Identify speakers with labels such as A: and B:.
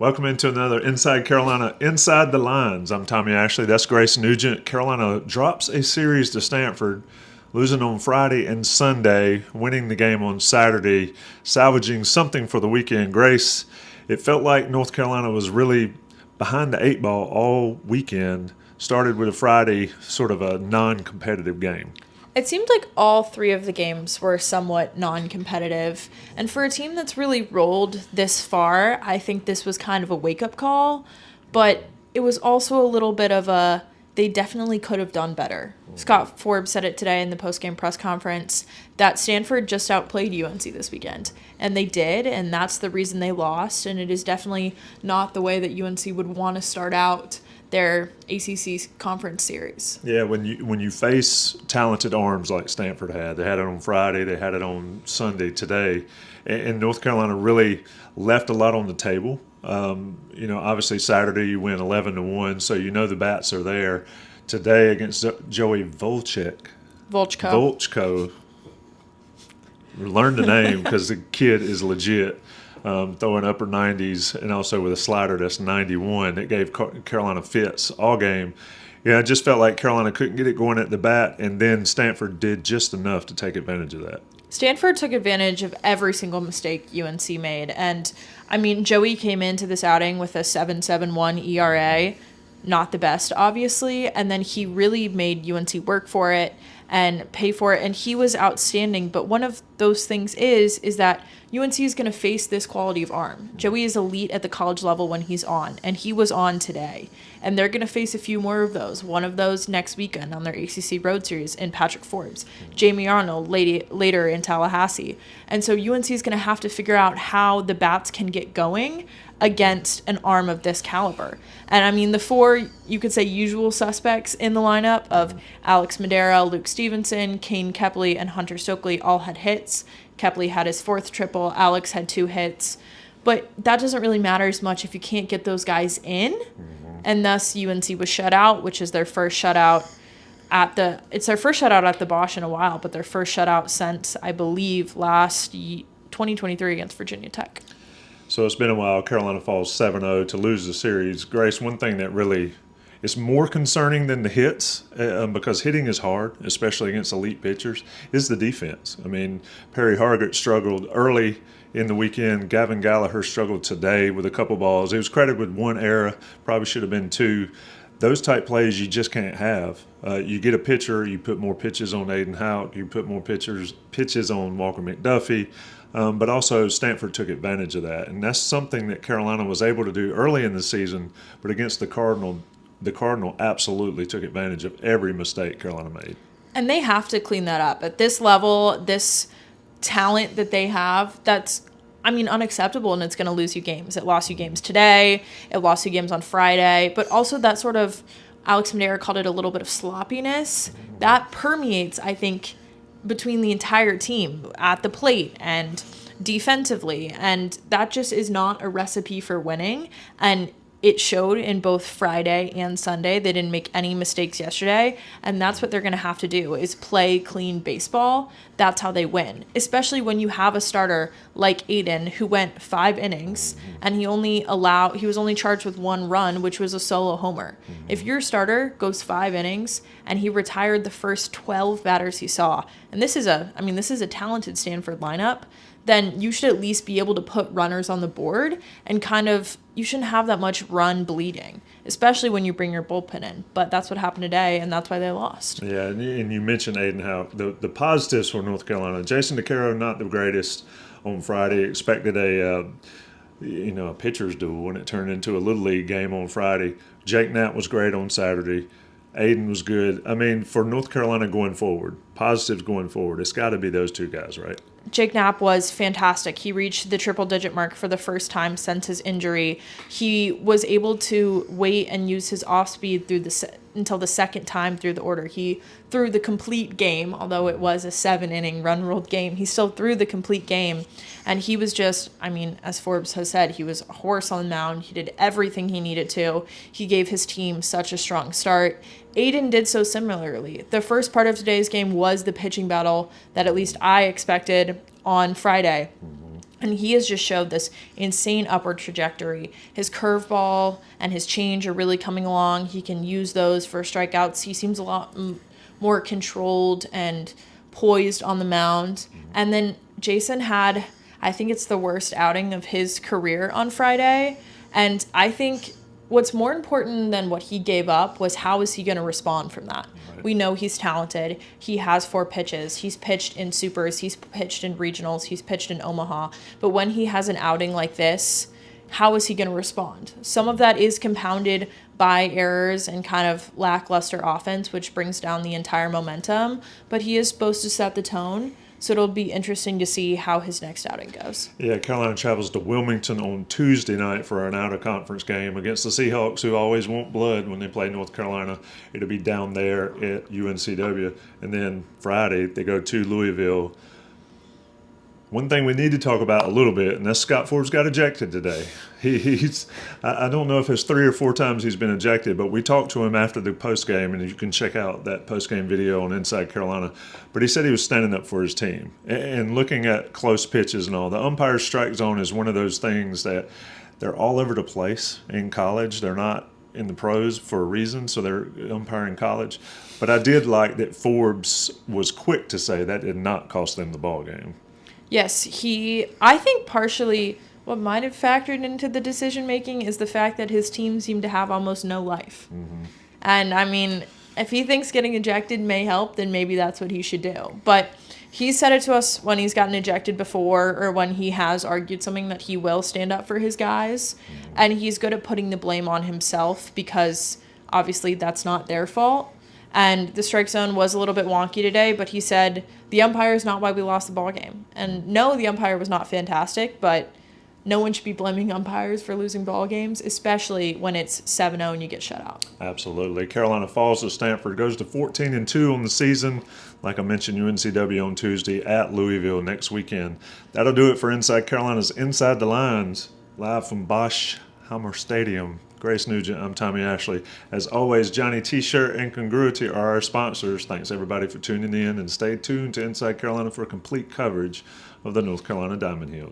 A: Welcome into another Inside Carolina, Inside the Lines. I'm Tommy Ashley. That's Grace Nugent. Carolina drops a series to Stanford, losing on Friday and Sunday, winning the game on Saturday, salvaging something for the weekend. Grace, it felt like North Carolina was really behind the eight ball all weekend. Started with a Friday, sort of a non-competitive game.
B: It seemed like all three of the games were somewhat non-competitive. And for a team that's really rolled this far, I think this was kind of a wake-up call. But it was also a little bit of a, they definitely could have done better. Scott Forbes said it today in the post-game press conference that Stanford just outplayed UNC this weekend. And they did, and that's the reason they lost. And it is definitely not the way that UNC would want to start out their ACC conference series.
A: Yeah, when you face talented arms like Stanford had, they had it on Friday, they had it on Sunday today, and North Carolina really left a lot on the table. Obviously Saturday you win 11-1, so you know the bats are there. Today against Joey Volchko. Learn the name because the kid is legit. Throwing upper 90s and also with a slider that's 91. It gave Carolina fits all game. Yeah, I just felt like Carolina couldn't get it going at the bat, and then Stanford did just enough to take advantage of that.
B: Stanford took advantage of every single mistake UNC made. And, Joey came into this outing with a 7.71 ERA. Not the best, obviously. And then he really made UNC work for it and pay for it. And he was outstanding. But one of those things is that UNC is going to face this quality of arm. Joey is elite at the college level when he's on, and he was on today. And they're going to face a few more of those. One of those next weekend on their ACC Road Series in Patrick Forbes. Jamie Arnold later in Tallahassee. And so UNC is going to have to figure out how the bats can get going against an arm of this caliber. And the four, you could say, usual suspects in the lineup of Alex Madera, Luke Stevenson, Kane Kepley, and Hunter Stokely all had hits. Kepley had his fourth triple. Alex had 2 hits. But that doesn't really matter as much if you can't get those guys in. And thus UNC was shut out, which is their first shutout it's their first shutout at the Bosch in a while, but their first shutout since, I believe, 2023 against Virginia Tech.
A: So it's been a while. Carolina falls 7-0 to lose the series. Grace, one thing that really is more concerning than the hits, because hitting is hard, especially against elite pitchers, is the defense. Perry Hargett struggled early in the weekend. Gavin Gallagher struggled today with a couple balls. He was credited with 1 error, probably should have been 2. Those type plays you just can't have. You get a pitcher, you put more pitches on Aiden Houck, you put more pitches on Walker McDuffie. But also Stanford took advantage of that. And that's something that Carolina was able to do early in the season, but against the Cardinal absolutely took advantage of every mistake Carolina made.
B: And they have to clean that up. At this level, this talent that they have, that's, unacceptable, and it's going to lose you games. It lost you games today. It lost you games on Friday. But also that sort of, Alex Madera called it a little bit of sloppiness. That permeates, I think, between the entire team at the plate and defensively. And that just is not a recipe for winning. And it showed in both Friday and Sunday. They didn't make any mistakes yesterday. And that's what they're going to have to do, is play clean baseball. That's how they win. Especially when you have a starter like Aiden, who went 5 innings and he was only charged with 1 run, which was a solo homer. If your starter goes 5 innings and he retired the first 12 batters he saw, and this is a talented Stanford lineup, then you should at least be able to put runners on the board and you shouldn't have that much run bleeding, especially when you bring your bullpen in. But that's what happened today, and that's why they lost.
A: Yeah, and you mentioned Aiden Houck. The positives for North Carolina, Jason DeCaro, not the greatest on Friday. Expected a pitcher's duel, and it turned into a Little League game on Friday. Jake Knapp was great on Saturday. Aiden was good. For North Carolina going forward, positives going forward, it's got to be those 2 guys, right?
B: Jake Knapp was fantastic. He reached the triple-digit mark for the first time since his injury. He was able to wait and use his off-speed until the second time through the order. He threw the complete game, although it was a 7-inning run-ruled game. He still threw the complete game, and he was just, as Forbes has said, he was a horse on the mound. He did everything he needed to. He gave his team such a strong start. Aiden did so similarly. The first part of today's game was the pitching battle that at least I expected on Friday. And he has just showed this insane upward trajectory. His curveball and his change are really coming along. He can use those for strikeouts. He seems a lot more controlled and poised on the mound. And then Jason had, I think it's the worst outing of his career on Friday. And I think what's more important than what he gave up was how is he going to respond from that. Right. We know he's talented. He has 4 pitches. He's pitched in supers. He's pitched in regionals. He's pitched in Omaha. But when he has an outing like this, how is he going to respond? Some of that is compounded by errors and kind of lackluster offense, which brings down the entire momentum. But he is supposed to set the tone. So it'll be interesting to see how his next outing goes.
A: Yeah, Carolina travels to Wilmington on Tuesday night for an out-of-conference game against the Seahawks, who always want blood when they play North Carolina. It'll be down there at UNCW. And then Friday, they go to Louisville. One thing we need to talk about a little bit, and that's Scott Forbes got ejected today. I don't know if it's 3 or 4 times he's been ejected, but we talked to him after the postgame, and you can check out that postgame video on Inside Carolina. But he said he was standing up for his team and looking at close pitches and all. The umpire's strike zone is one of those things that they're all over the place in college. They're not in the pros for a reason, so they're umpiring college. But I did like that Forbes was quick to say that did not cost them the ball game.
B: Yes, I think partially what might have factored into the decision making is the fact that his team seemed to have almost no life. Mm-hmm. And I mean, if he thinks getting ejected may help, then maybe that's what he should do. But he said it to us when he's gotten ejected before or when he has argued something that he will stand up for his guys. Mm-hmm. And he's good at putting the blame on himself because obviously that's not their fault. And the strike zone was a little bit wonky today, but he said the umpire is not why we lost the ball game. And no, the umpire was not fantastic, but no one should be blaming umpires for losing ball games, especially when it's 7-0 and you get shut out.
A: Absolutely. Carolina falls to Stanford, goes to 14-2 on the season. Like I mentioned, UNCW on Tuesday at Louisville next weekend. That'll do it for Inside Carolina's Inside the Lines, live from Boshamer Stadium. Grace Nugent, I'm Tommy Ashley. As always, Johnny T-Shirt and Congruity are our sponsors. Thanks everybody for tuning in, and stay tuned to Inside Carolina for complete coverage of the North Carolina Diamond Heels.